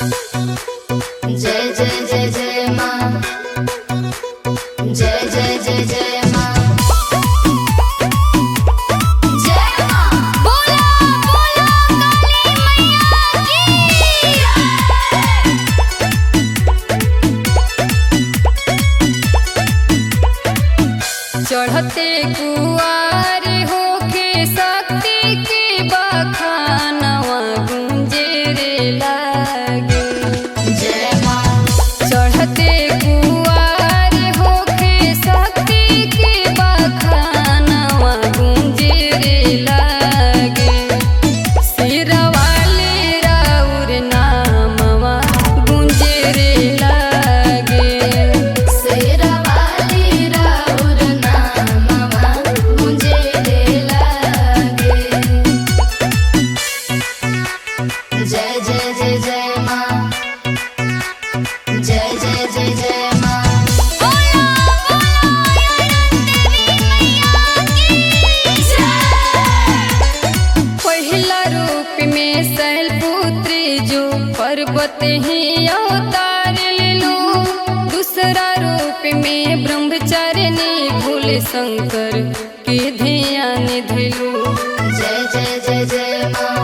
जय जय जय जय माँ, जय जय जय जय माँ, जय माँ। बोला बोला काली मैया की। चढ़ते कुआर होके शक्ति के बखानवा गूंजे रे लागे। जय माँ। चढ़ते कुआर होके शक्ति के बखानवा गूंजे रे लागे। सिरवाले राउर नामवा गूंजे रे लागे। सिरवाले राउर नामवा गूंजे रे लागे। जय जय जय जय माँ, जय जय जय जय माँ। बोला बोला पहिला रूप में शैलपुत्री जो पर्वत ही अवतार लेलो। दूसरा रूप में ब्रह्मचारिणी भोले शंकर के ध्यान धैलो। जय जय जय जय माँ,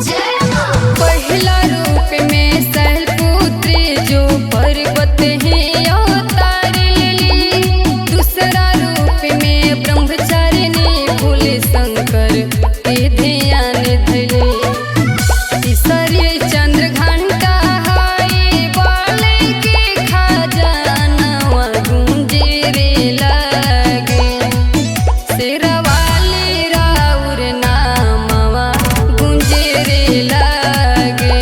जय माँ। पहिला रूप में शैलपुत्री जो पर्वत ही अवतार लेली। दूसरा रूप में ब्रह्मचारिणी भोले शंकर के ध्यान धैले। तीसरे चंद्र घंटा हाय बाले के खजानवा गूंजे रे लागे। सिरवाले राउर नामवा गूंजे रे लागे।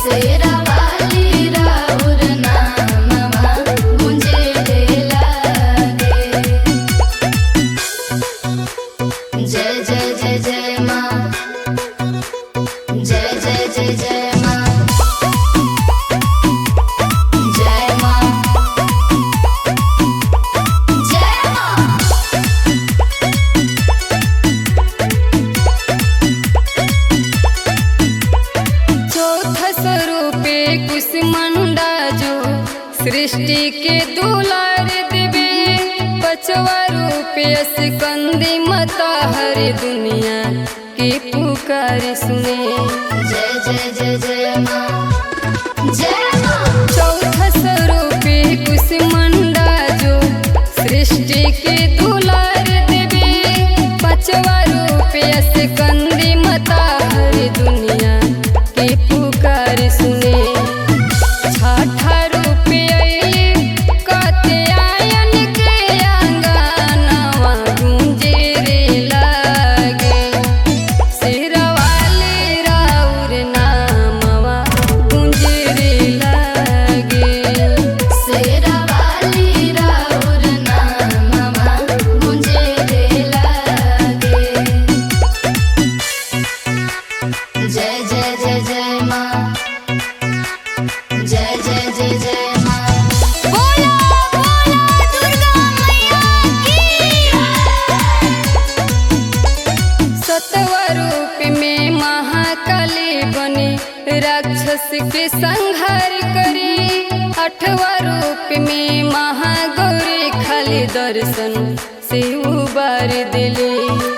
सिरवाले राउर नामवा गूंजे रे लागे। जय जय जय जय माँ, जय जय जय जय माँ, जय माँ, जय माँ। चौथा स्वरूपे कुसुमंडा जो सृष्टि के दुलार देवे। पांचवा रूपे स्कंदी माता हर दुनिया की पुकार सुने। जय जय जय जय माँ, जय माँ। चौथा स्वरूपे कुसुमंडा जो सृष्टि के दुलार देवे। पांचवा रूपे स्कंदी माता हर दुनिया की पुकार सुने। छठा रूपे अइले कात्यायन के आंगनवा गूंजे रे लागे। सिरवाले राउर नामवा गूंजे रे लागे। सिरवाले राउर नामवा गूंजे रे लागे। जय जय जय जय माँ, जय जय जय जय माँ। बोला बोला दुर्गा मैया की। सतवा रूप में महाकाली बनी राक्षस के संहार करी। आठवा रूप में महागौरी खाली दर्शन से उबार दिले।